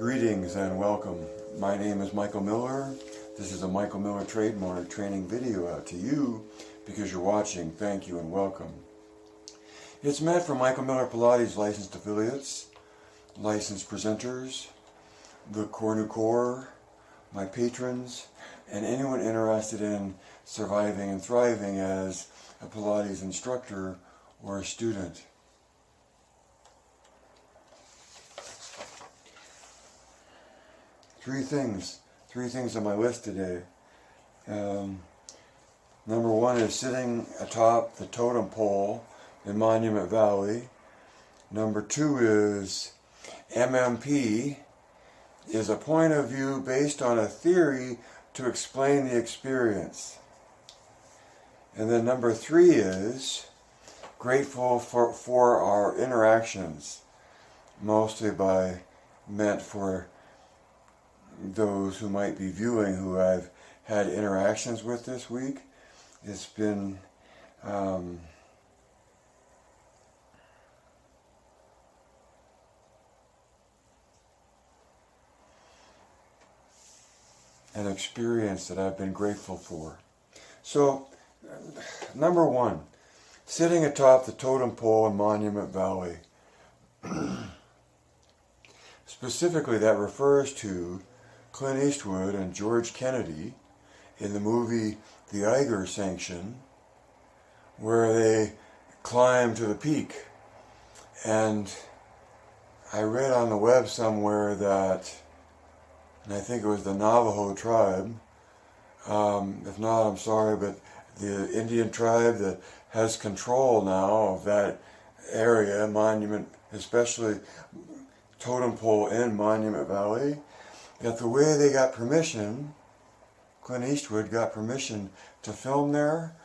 Greetings and welcome. My name is Michael Miller. This is a Michael Miller trademark training video out to you because you're watching. Thank you and welcome. It's meant for Michael Miller Pilates licensed affiliates, licensed presenters, the Core New Core, my patrons, and anyone interested in surviving and thriving as a Pilates instructor or a student. Three things on my list today. Number one is sitting atop the totem pole in Monument Valley. Number two is MMP is a point of view based on a theory to explain the experience. And then number three is grateful for our interactions, mostly meant for those who might be viewing who I've had interactions with this week. It's been an experience that I've been grateful for. So, number one, sitting atop the totem pole in Monument Valley. Specifically, that refers to Clint Eastwood and George Kennedy in the movie The Eiger Sanction, where they climb to the peak. And I read on the web somewhere that, and I think it was the Navajo tribe, if not, I'm sorry, but the Indian tribe that has control now of that area, Monument, especially totem pole in Monument Valley, that the way they got permission, Clint Eastwood got permission to film there,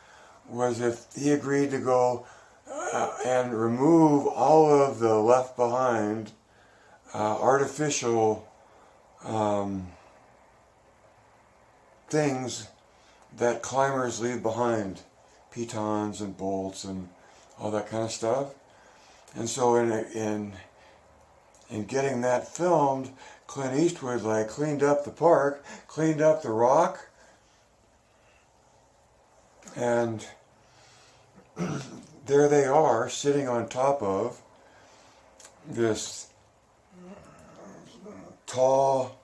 was if he agreed to go and remove all of the left behind artificial things that climbers leave behind, pitons and bolts and all that kind of stuff. And so in getting that filmed, Clint Eastwood cleaned up the park, cleaned up the rock, and there they are sitting on top of this tall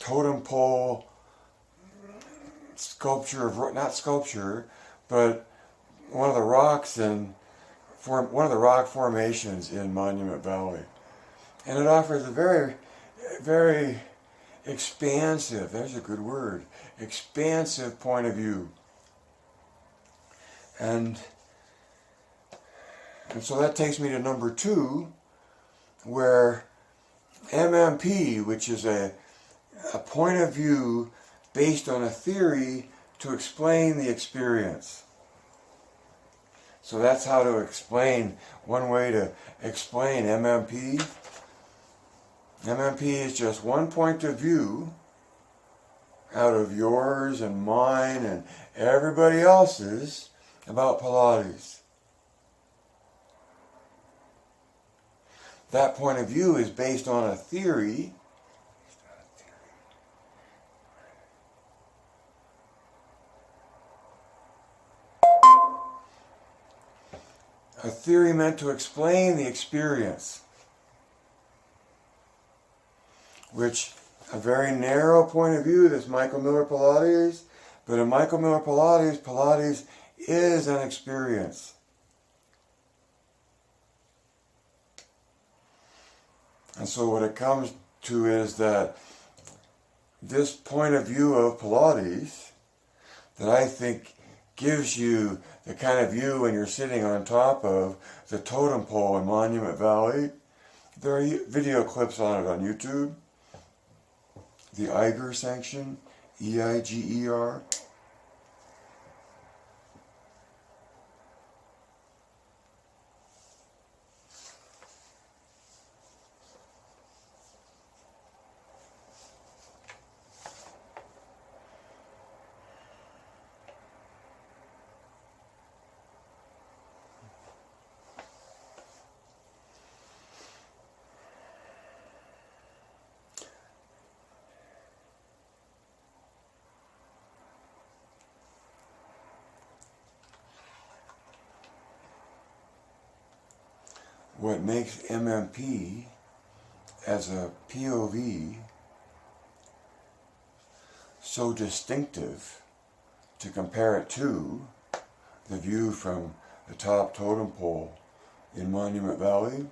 totem pole sculpture, not sculpture, but one of the rocks one of the rock formations in Monument Valley. And it offers a very, very expansive, there's a good word, expansive point of view. And so that takes me to number two, where MMP, which is a point of view based on a theory to explain the experience. So that's how to explain, one way to explain MMP. MMP is just one point of view out of yours and mine and everybody else's about Pilates. That point of view is based on a theory. A theory meant to explain the experience, which a very narrow point of view, this Michael Miller Pilates, but in Michael Miller Pilates, Pilates is an experience. And so what it comes to is that this point of view of Pilates that I think gives you the kind of view when you're sitting on top of the totem pole in Monument Valley. There are video clips on it on YouTube. The Eiger Sanction, E-I-G-E-R. what makes MMP as a POV so distinctive to compare it to the view from the top totem pole in Monument Valley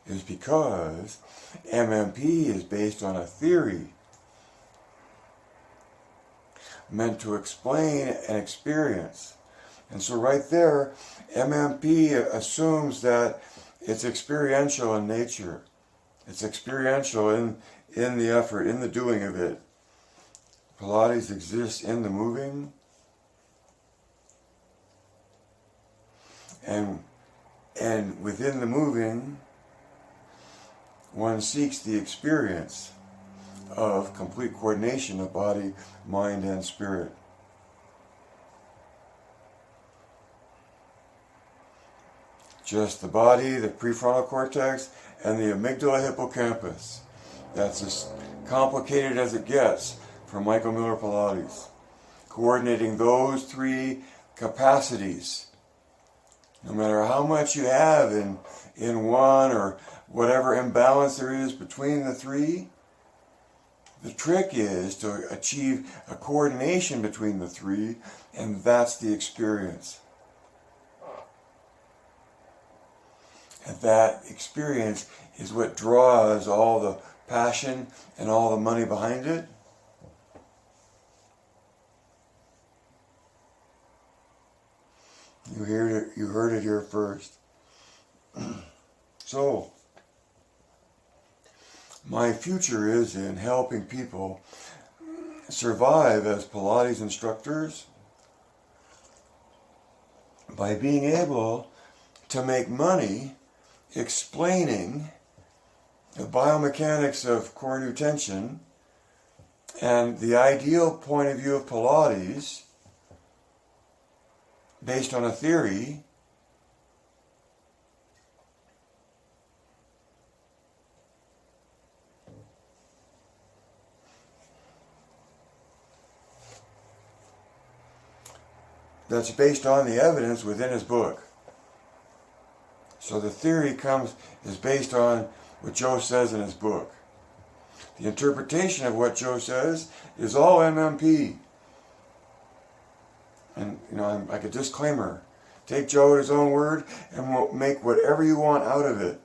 is because MMP is based on a theory meant to explain an experience. And so right there, MMP assumes that it's experiential in nature. It's experiential in the effort, in the doing of it. Pilates exists in the moving, and within the moving, one seeks the experience of complete coordination of body, mind, and spirit. Just the body, the prefrontal cortex, and the amygdala hippocampus. That's as complicated as it gets for Michael Miller Pilates. Coordinating those three capacities. No matter how much you have in one or whatever imbalance there is between the three, the trick is to achieve a coordination between the three, and that's the experience. And that experience is what draws all the passion and all the money behind it. You heard it here first. So, my future is in helping people survive as Pilates instructors by being able to make money explaining the biomechanics of core new tension and the ideal point of view of Pilates based on a theory that's based on the evidence within his book. So the theory is based on what Joe says in his book. The interpretation of what Joe says is all MMP. And, like a disclaimer, take Joe at his own word and we'll make whatever you want out of it.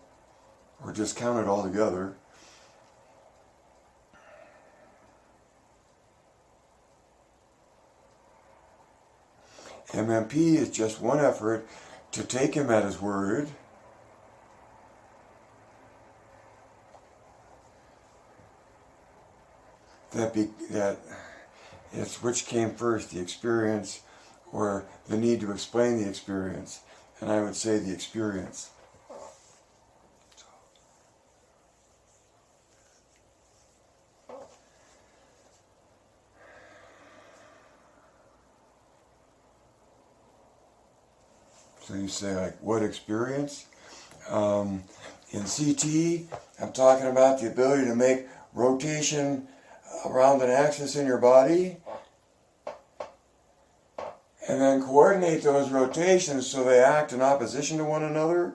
Or discount it altogether. MMP is just one effort to take him at his word that it's which came first, the experience or the need to explain the experience. And I would say the experience. So you say, like, what experience? In CT, I'm talking about the ability to make rotation around an axis in your body and then coordinate those rotations so they act in opposition to one another,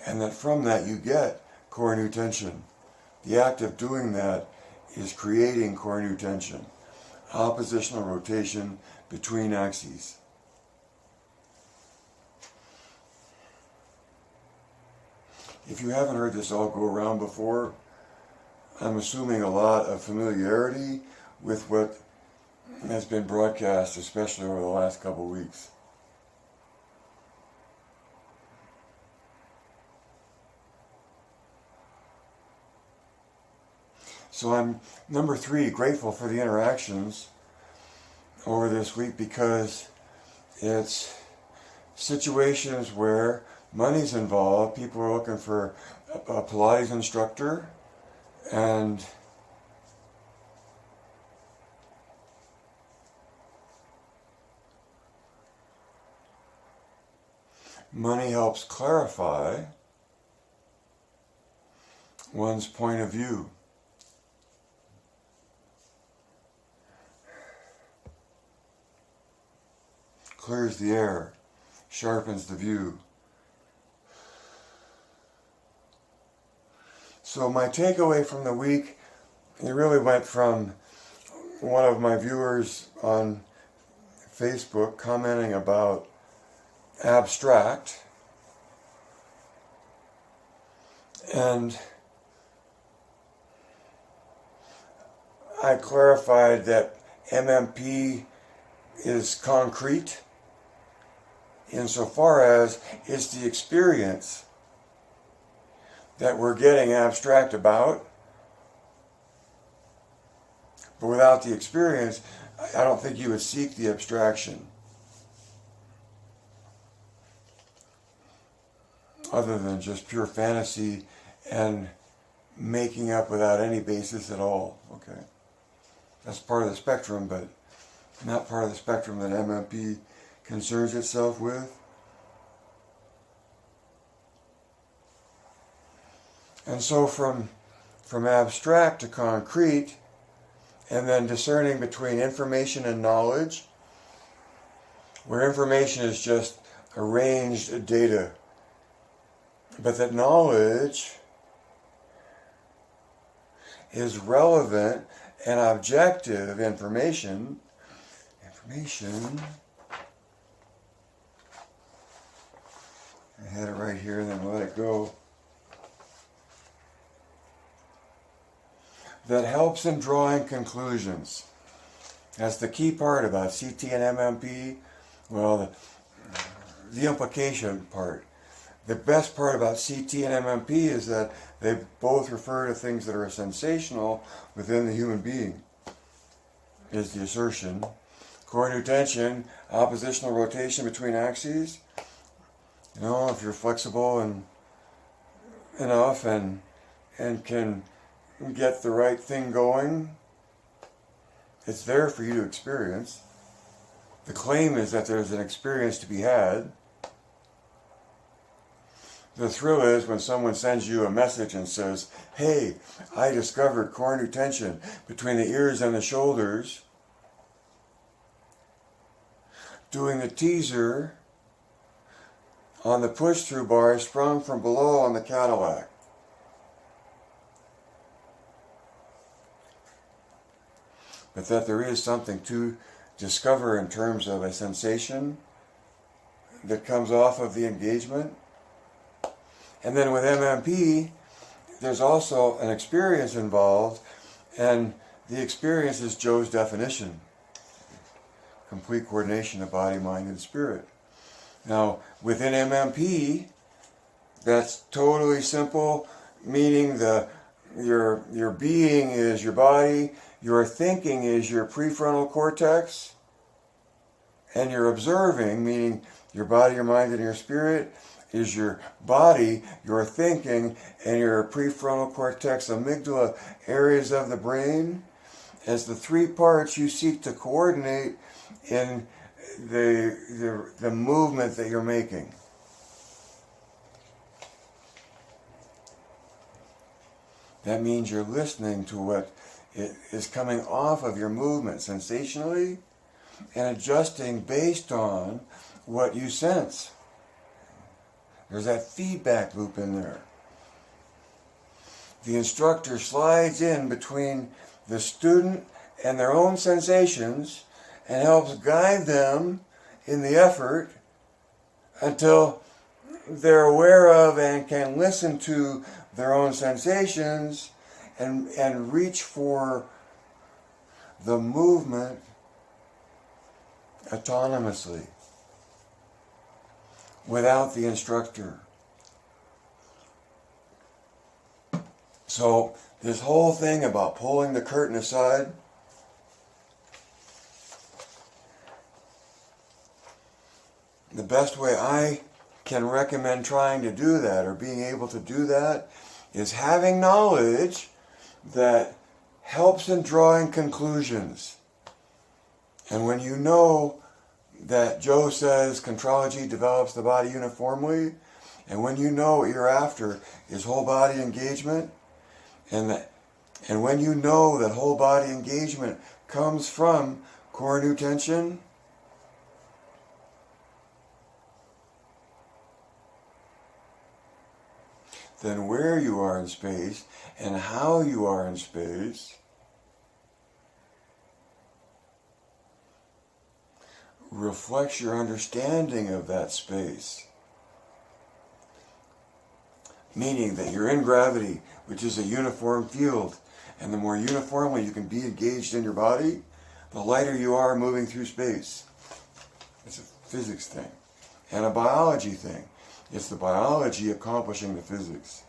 and that from that you get core new tension. The act of doing that is creating core new tension, oppositional rotation between axes. If you haven't heard this all go around before, I'm assuming a lot of familiarity with what has been broadcast, especially over the last couple of weeks. So I'm, number 3, grateful for the interactions over this week, because it's situations where money's involved. People are looking for a Pilates instructor, and money helps clarify one's point of view. clears the air, sharpens the view. So my takeaway from the week, it really went from one of my viewers on Facebook commenting about abstract, and I clarified that MMP is concrete insofar as it's the experience that we're getting abstract about. But without the experience, I don't think you would seek the abstraction. Other than just pure fantasy and making up without any basis at all. Okay. That's part of the spectrum, but not part of the spectrum that MMP concerns itself with. And so from abstract to concrete, and then discerning between information and knowledge, where information is just arranged data, but that knowledge is relevant and objective information. I had it right here and then let it go. That helps in drawing conclusions. That's the key part about CT and MMP. Well, the implication part. The best part about CT and MMP is that they both refer to things that are sensational within the human being, is the assertion. Core tension, oppositional rotation between axes. You know, if you're flexible and enough and can get the right thing going, it's there for you to experience. The claim is that there's an experience to be had. The thrill is when someone sends you a message and says, hey, I discovered core tension between the ears and the shoulders, doing the teaser on the push-through bar sprung from below on the Cadillac. But that there is something to discover in terms of a sensation that comes off of the engagement. And then with MMP, there's also an experience involved, and the experience is Joe's definition. Complete coordination of body, mind, and spirit. Now, within MMP, that's totally simple, meaning your being is your body, your thinking is your prefrontal cortex, and your observing, meaning your body, your mind, and your spirit, is your body, your thinking, and your prefrontal cortex, amygdala areas of the brain, as the three parts you seek to coordinate in the movement that you're making. That means you're listening to what is coming off of your movement sensationally and adjusting based on what you sense. There's that feedback loop in there. The instructor slides in between the student and their own sensations and helps guide them in the effort until they're aware of and can listen to their own sensations and reach for the movement autonomously without the instructor. So this whole thing about pulling the curtain aside, the best way I can recommend trying to do that or being able to do that is having knowledge that helps in drawing conclusions. And when you know that Joe says contrology develops the body uniformly, and when you know what you're after is whole body engagement, and when you know that whole body engagement comes from core tension, than where you are in space and how you are in space reflects your understanding of that space. Meaning that you're in gravity, which is a uniform field, and the more uniformly you can be engaged in your body, the lighter you are moving through space. It's a physics thing and a biology thing. It's the biology accomplishing the physics.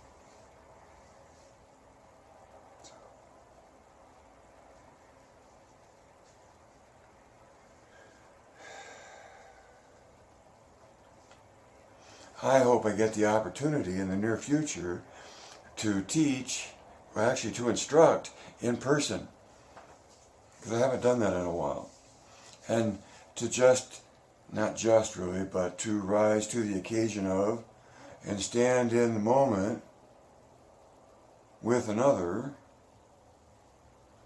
I hope I get the opportunity in the near future to teach, or actually to instruct in person, because I haven't done that in a while. And to just, not just really, but to rise to the occasion of and stand in the moment with another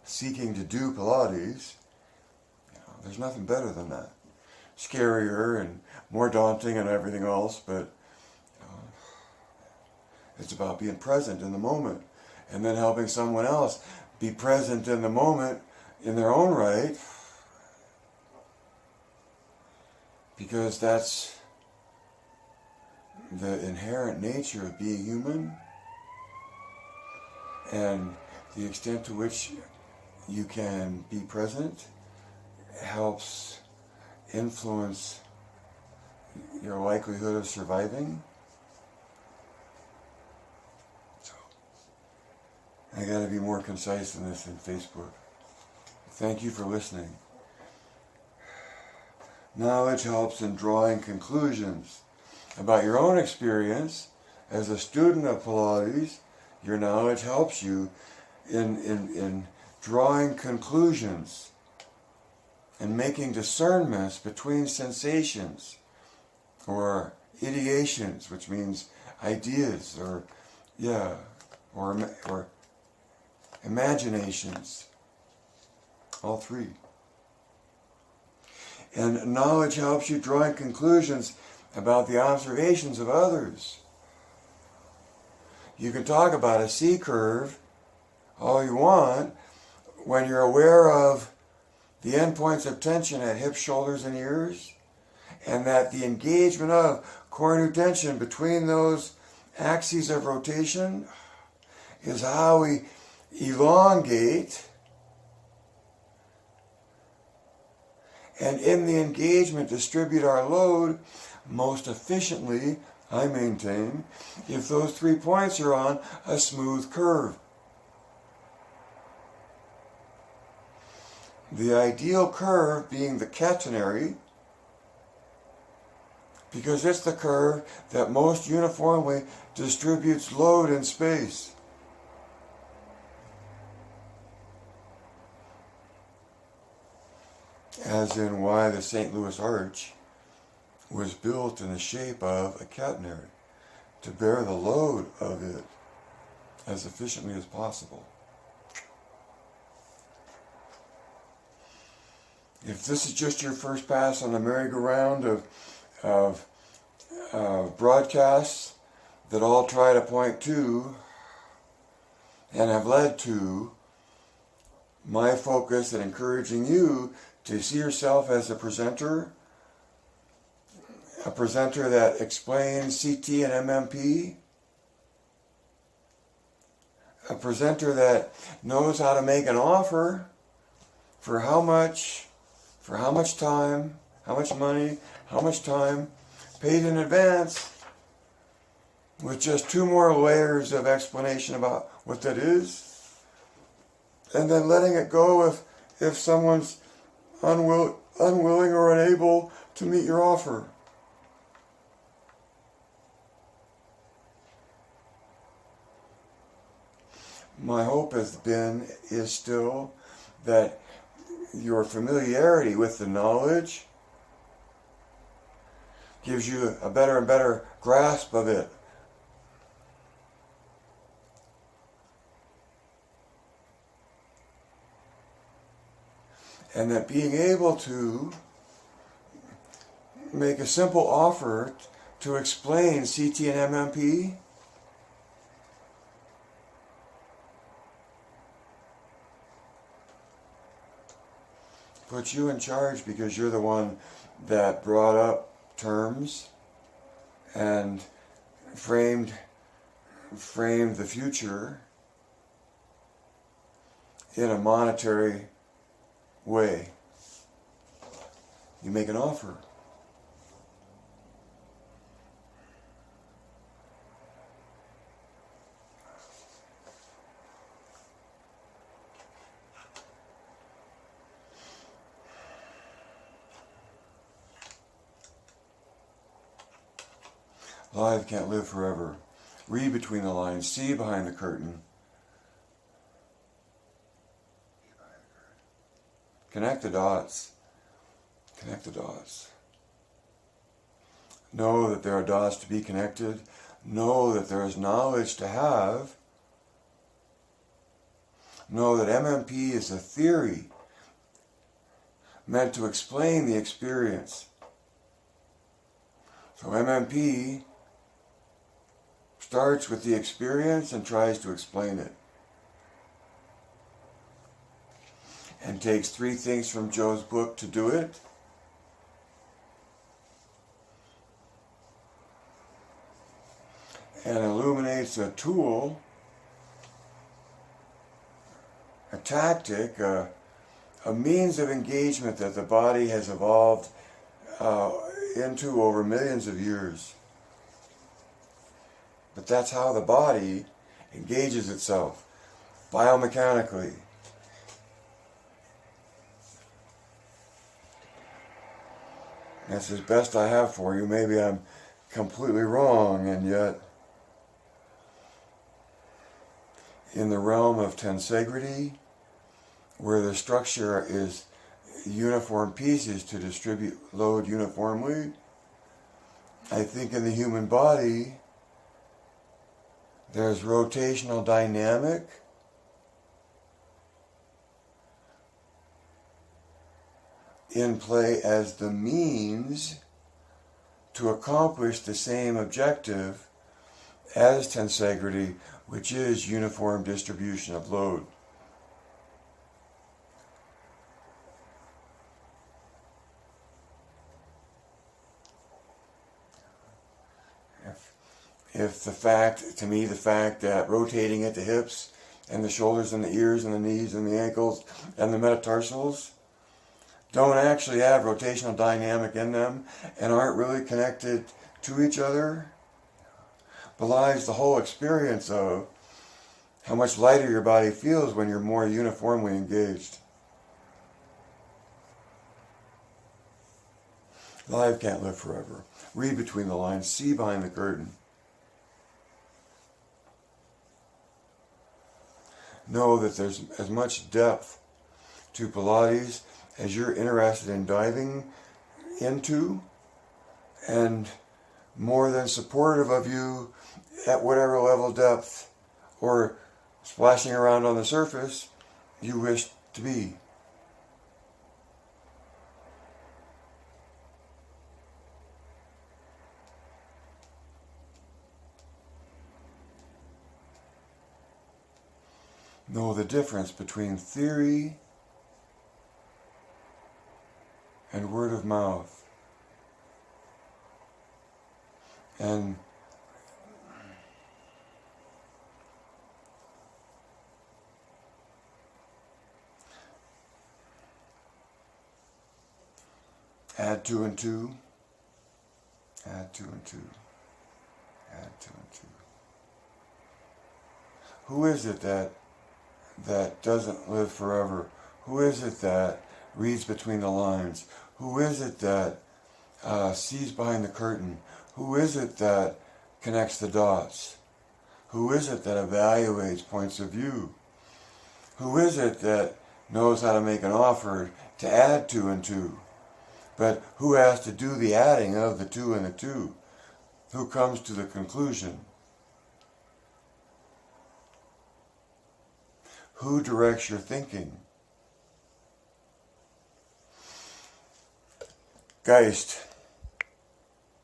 seeking to do Pilates. There's nothing better than that. Scarier and more daunting and everything else, but it's about being present in the moment and then helping someone else be present in the moment in their own right, because that's the inherent nature of being human, and the extent to which you can be present helps influence your likelihood of surviving. I got to be more concise than this in Facebook. Thank you for listening. Knowledge helps in drawing conclusions about your own experience. As a student of Pilates, your knowledge helps you in drawing conclusions and making discernments between sensations or ideations, which means ideas or imaginations, all three. And knowledge helps you drawing conclusions about the observations of others. You can talk about a C curve all you want when you're aware of the endpoints of tension at hips, shoulders, and ears, and that the engagement of core tension between those axes of rotation is how we elongate, and in the engagement distribute our load most efficiently, I maintain, if those 3 points are on a smooth curve. The ideal curve being the catenary, because it's the curve that most uniformly distributes load in space. As in why the St. Louis Arch was built in the shape of a catenary, to bear the load of it as efficiently as possible. If this is just your first pass on the merry-go-round of broadcasts that all try to point to and have led to my focus in encouraging you to see yourself as a presenter that explains CT and MMP, a presenter that knows how to make an offer for how much time, how much money, how much time, paid in advance, with just 2 more layers of explanation about what that is, and then letting it go if someone's unwilling or unable to meet your offer. My hope has been, is still, that your familiarity with the knowledge gives you a better and better grasp of it. And that being able to make a simple offer to explain CT and MMP puts you in charge because you're the one that brought up terms and framed the future in a monetary way. You make an offer. Life can't live forever. Read between the lines. See behind the curtain. Connect the dots. Connect the dots. Know that there are dots to be connected. Know that there is knowledge to have. Know that MMP is a theory meant to explain the experience. So MMP starts with the experience and tries to explain it. And takes 3 things from Joe's book to do it. And illuminates a tool, a tactic, a means of engagement that the body has evolved into over millions of years. But that's how the body engages itself, biomechanically. That's as best I have for you. Maybe I'm completely wrong, and yet in the realm of tensegrity, where the structure is uniform pieces to distribute load uniformly, I think in the human body there's rotational dynamic in play as the means to accomplish the same objective as tensegrity, which is uniform distribution of load. If the fact that rotating at the hips and the shoulders and the ears and the knees and the ankles and the metatarsals don't actually have rotational dynamic in them and aren't really connected to each other, belies the whole experience of how much lighter your body feels when you're more uniformly engaged. Life can't live forever. Read between the lines. See behind the curtain. Know that there's as much depth to Pilates as you're interested in diving into, and more than supportive of you at whatever level depth or splashing around on the surface you wish to be. Know the difference between theory and word of mouth. And add 2 and 2, add 2 and 2, add 2 and 2. Who is it that doesn't live forever? Who is it that reads between the lines? Who is it that sees behind the curtain? Who is it that connects the dots? Who is it that evaluates points of view? Who is it that knows how to make an offer to add 2 and 2? But who has to do the adding of the 2 and the 2? Who comes to the conclusion? Who directs your thinking? Geist.